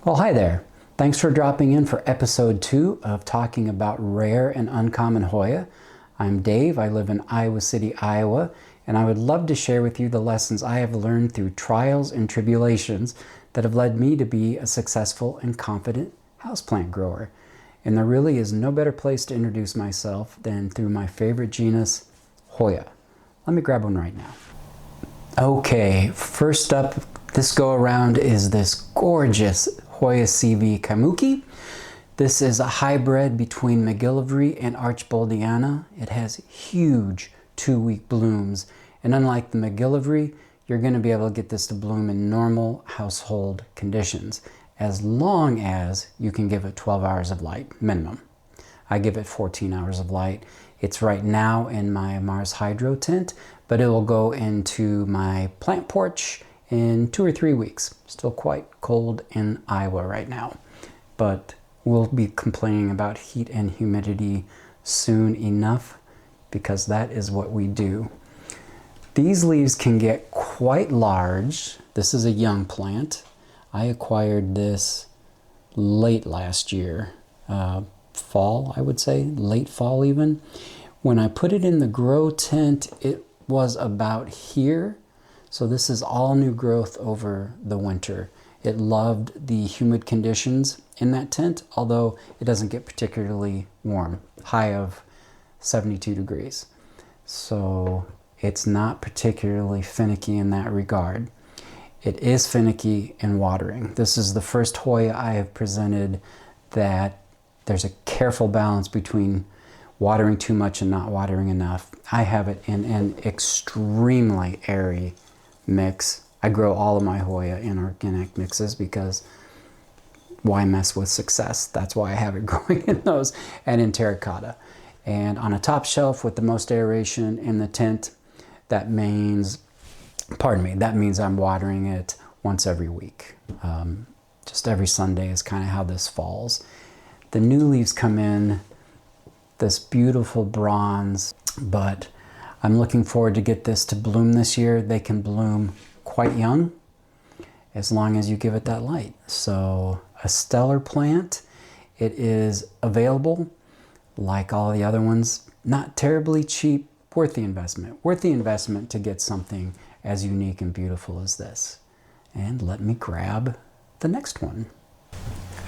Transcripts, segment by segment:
Well, hi there. Thanks for dropping in for episode 2 of talking about rare and uncommon Hoya. I'm Dave. I live in Iowa City, Iowa, and I would love to share with you the lessons I have learned through trials and tribulations that have led me to be a successful and confident houseplant grower. And there really is no better place to introduce myself than through my favorite genus, Hoya. Let me grab one right now. Okay, first up this go around is this gorgeous Hoya CV Kaimuki. This is a hybrid between McGillivray and Archboldiana. It has huge 2-week blooms, and unlike the McGillivray, you're going to be able to get this to bloom in normal household conditions as long as you can give it 12 hours of light minimum. I give it 14 hours of light. It's right now in my Mars Hydro tent, but it will go into my plant porch in 2 or 3 weeks. Still quite cold in Iowa right now, but we'll be complaining about heat and humidity soon enough because that is what we do. These leaves can get quite large. This is a young plant. I acquired this late last year, fall, I would say, late fall even. When I put it in the grow tent, it was about here. So this is all new growth over the winter. It loved the humid conditions in that tent, although it doesn't get particularly warm, high of 72 degrees. So it's not particularly finicky in that regard. It is finicky in watering. This is the first Hoya I have presented that there's a careful balance between watering too much and not watering enough. I have it in an extremely airy mix. I grow all of my Hoya in organic mixes because why mess with success? That's why I have it growing in those and in terracotta. And on a top shelf with the most aeration in the tent, that means, that means I'm watering it once every week. Just every Sunday is kind of how this falls. The new leaves come in this beautiful bronze, but I'm looking forward to get this to bloom this year. They can bloom quite young as long as you give it that light. So a stellar plant. It is available like all the other ones. Not terribly cheap, worth the investment. Worth the investment to get something as unique and beautiful as this. And let me grab the next one.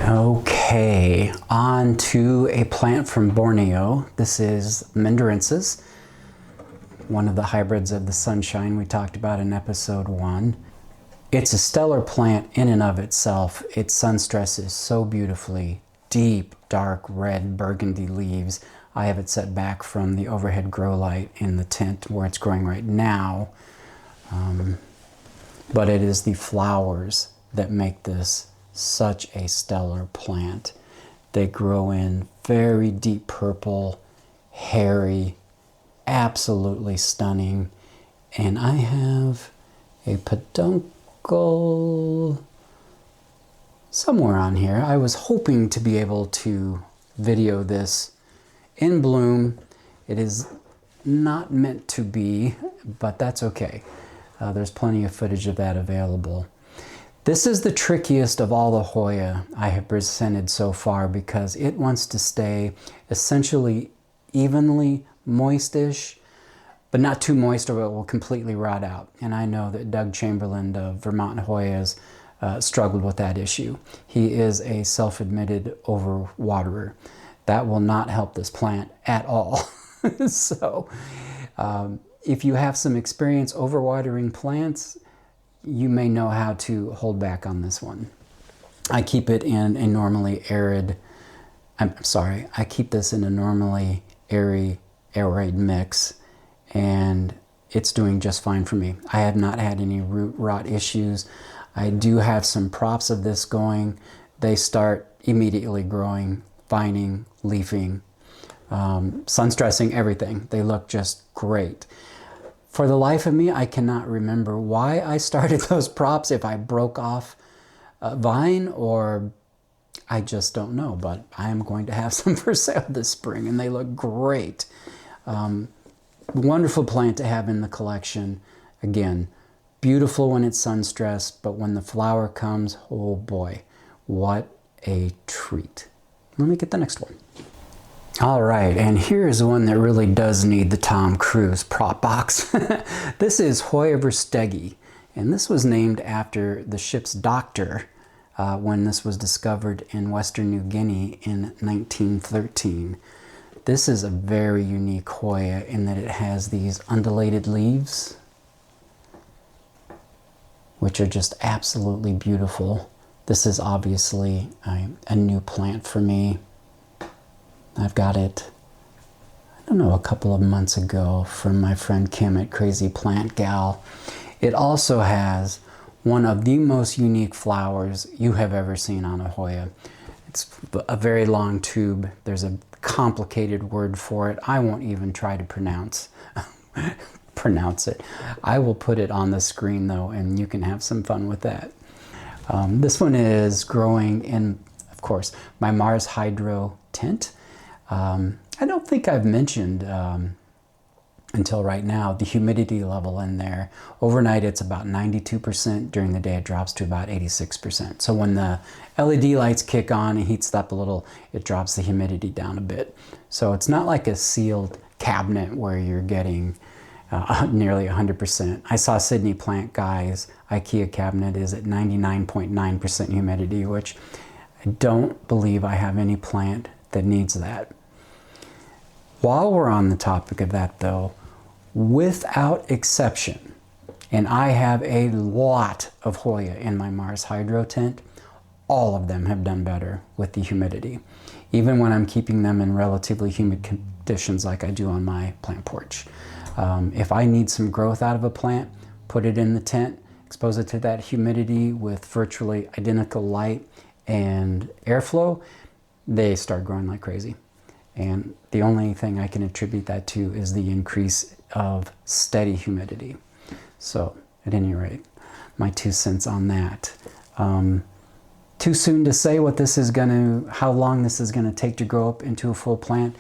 Okay, on to a plant from Borneo. This is Mendorensis, one of the hybrids of the sunshine we talked about in episode 1. It's a stellar plant in and of itself. Its sun stresses so beautifully. Deep, dark red burgundy leaves. I have it set back from the overhead grow light in the tent where it's growing right now. But it is the flowers that make this such a stellar plant. They grow in very deep purple, hairy, absolutely stunning. And I have a peduncle somewhere on here. I was hoping to be able to video this in bloom. It is not meant to be, but that's okay. There's plenty of footage of that available. This is the trickiest of all the Hoya I have presented so far because it wants to stay essentially evenly moistish, but not too moist or it will completely rot out. And I know that Doug Chamberlain of Vermont Hoyas struggled with that issue. He is a self-admitted overwaterer. That will not help this plant at all. So if you have some experience overwatering plants, you may know how to hold back on this one. I keep it in a normally arid, I keep this in a normally arid mix, and it's doing just fine for me. I have not had any root rot issues. I do have some props of this going. They start immediately growing, vining, leafing, sun stressing, everything. They look just great. For the life of me, I cannot remember why I started those props, if I broke off a vine or I just don't know, but I am going to have some for sale this spring and they look great. Wonderful plant to have in the collection. Again, beautiful when it's sun stressed, but when the flower comes, oh boy, What a treat. Let me get the next one. All right, and here's one that really does need the Tom Cruise prop box. This is Hoya verstegi, and this was named after the ship's doctor when this was discovered in Western New Guinea in 1913. This is a very unique Hoya in that it has these undulated leaves, which are just absolutely beautiful. This is obviously a new plant for me. I've got it, I don't know, a couple of months ago from my friend Kim at Crazy Plant Gal. It also has one of the most unique flowers you have ever seen on a Hoya. It's a very long tube. There's a complicated word for it. I won't even try to pronounce it. I will put it on the screen though, and you can have some fun with that. This one is growing in, of course, my Mars Hydro tent. I don't think I've mentioned until right now the humidity level in there. Overnight it's about 92%. During the day it drops to about 86%. So when the LED lights kick on and heats it up a little, it drops the humidity down a bit. So it's not like a sealed cabinet where you're getting nearly 100%. I saw Sydney Plant Guy's IKEA cabinet is at 99.9% humidity, which I don't believe I have any plant that needs that. While we're on the topic of that though, without exception, and I have a lot of Hoya in my Mars Hydro tent, all of them have done better with the humidity, even when I'm keeping them in relatively humid conditions like I do on my plant porch. If I need some growth out of a plant, put it in the tent, expose it to that humidity with virtually identical light and airflow, they start growing like crazy. And the only thing I can attribute that to is the increase of steady humidity. So at any rate, my 2 cents on that. Too soon to say how long this is gonna take to grow up into a full plant.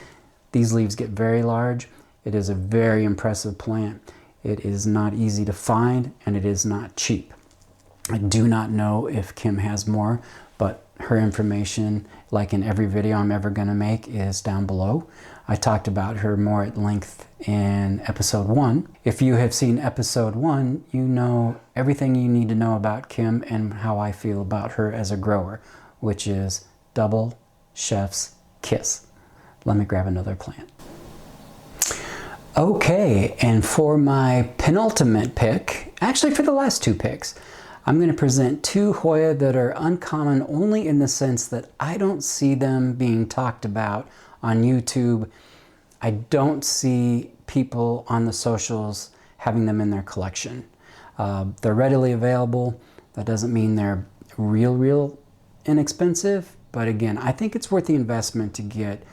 These leaves get very large. It is a very impressive plant. It is not easy to find and it is not cheap. I do not know if Kim has more, but her information, like in every video I'm ever gonna make, is down below. I talked about her more at length in episode 1. If you have seen episode 1, you know everything you need to know about Kim and how I feel about her as a grower, which is double chef's kiss. Let me grab another plant. Okay, and for my penultimate pick, actually for the last 2 picks, I'm going to present 2 Hoya that are uncommon only in the sense that I don't see them being talked about on YouTube. I don't see people on the socials having them in their collection. They're readily available. That doesn't mean they're real inexpensive, but again, I think it's worth the investment to get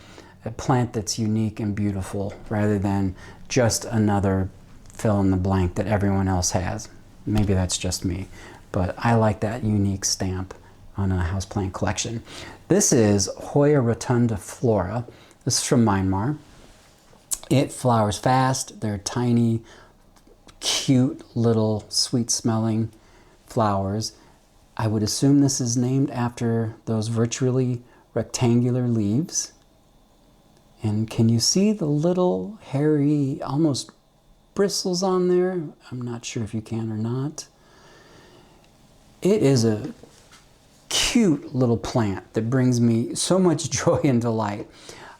a plant that's unique and beautiful rather than just another fill in the blank that everyone else has. Maybe that's just me, but I like that unique stamp on a houseplant collection. This is Hoya rotunda flora. This is from Myanmar. It flowers fast. They're tiny, cute, little, sweet-smelling flowers. I would assume this is named after those virtually rectangular leaves. And can you see the little hairy, almost bristles on there? I'm not sure if you can or not. It is a cute little plant that brings me so much joy and delight.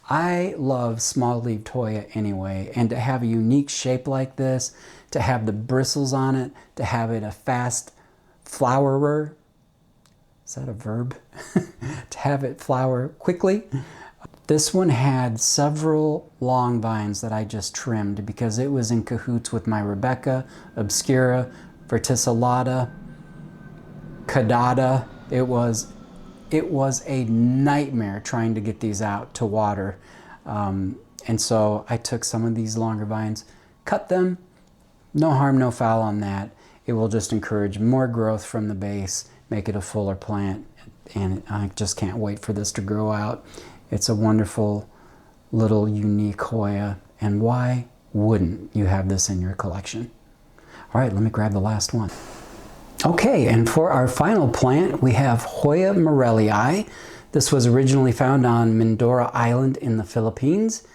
I love small-leaved Hoya anyway, and to have a unique shape like this, to have the bristles on it, to have it a fast flowerer, is that a verb? To have it flower quickly. This one had several long vines that I just trimmed because it was in cahoots with my Rebecca, Obscura, Verticillata, Caudata. It was a nightmare trying to get these out to water. And so I took some of these longer vines, cut them, no harm, no foul on that. It will just encourage more growth from the base, make it a fuller plant, and I just can't wait for this to grow out. It's a wonderful little unique Hoya, and why wouldn't you have this in your collection? All right, let me grab the last one. Okay, and for our final plant, we have Hoya morellii. This was originally found on Mindoro Island in the Philippines,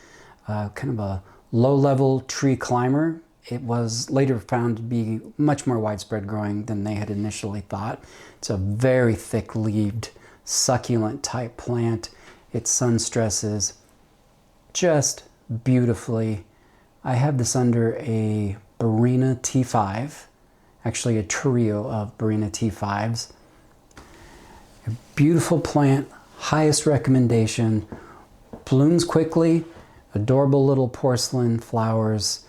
kind of a low-level tree climber. It was later found to be much more widespread growing than they had initially thought. It's a very thick-leaved, succulent type plant. Its sun stresses just beautifully. I have this under a Barina T5, actually a trio of Barina T5s. A beautiful plant, highest recommendation, blooms quickly, adorable little porcelain flowers.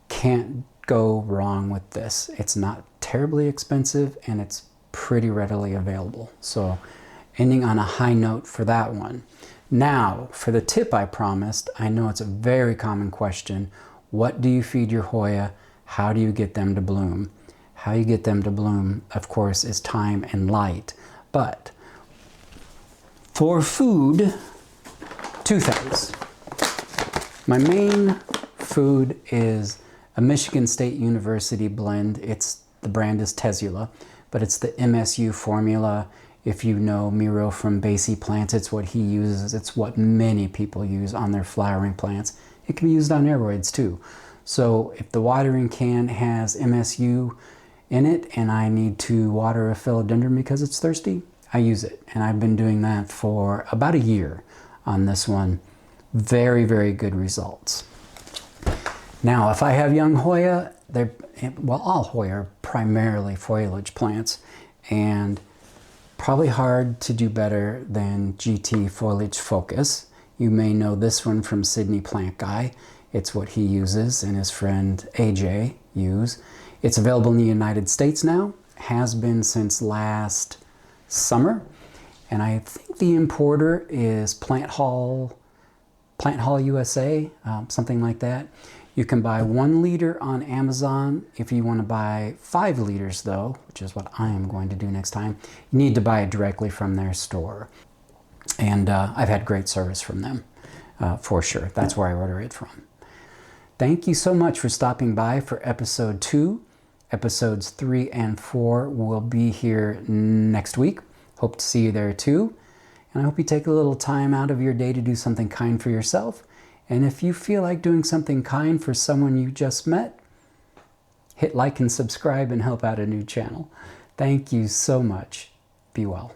Can't go wrong with this. It's not terribly expensive and it's pretty readily available. So ending on a high note for that one. Now, for the tip I promised, I know it's a very common question. What do you feed your Hoya? How do you get them to bloom? How you get them to bloom, of course, is time and light. But for food, two things. My main food is a Michigan State University blend. The brand is Tessula, but it's the MSU formula. If you know Miro from Basie Plants, it's what he uses. It's what many people use on their flowering plants. It can be used on aeroids too. So if the watering can has MSU in it and I need to water a philodendron because it's thirsty, I use it. And I've been doing that for about a year on this one. Very, very good results. Now, if I have young Hoya, all Hoya are primarily foliage plants, and probably hard to do better than GT Foliage Focus. You may know this one from Sydney Plant Guy. It's what he uses and his friend AJ use. It's available in the United States now, has been since last summer, and I think the importer is Plant Hall USA, something like that. You can buy 1 liter on Amazon. If you want to buy 5 liters though, which is what I am going to do next time, you need to buy it directly from their store. And I've had great service from them, for sure. That's where I order it from. Thank you so much for stopping by for episode 2. Episodes 3 and 4 will be here next week. Hope to see you there too. And I hope you take a little time out of your day to do something kind for yourself. And if you feel like doing something kind for someone you just met, hit like and subscribe and help out a new channel. Thank you so much. Be well.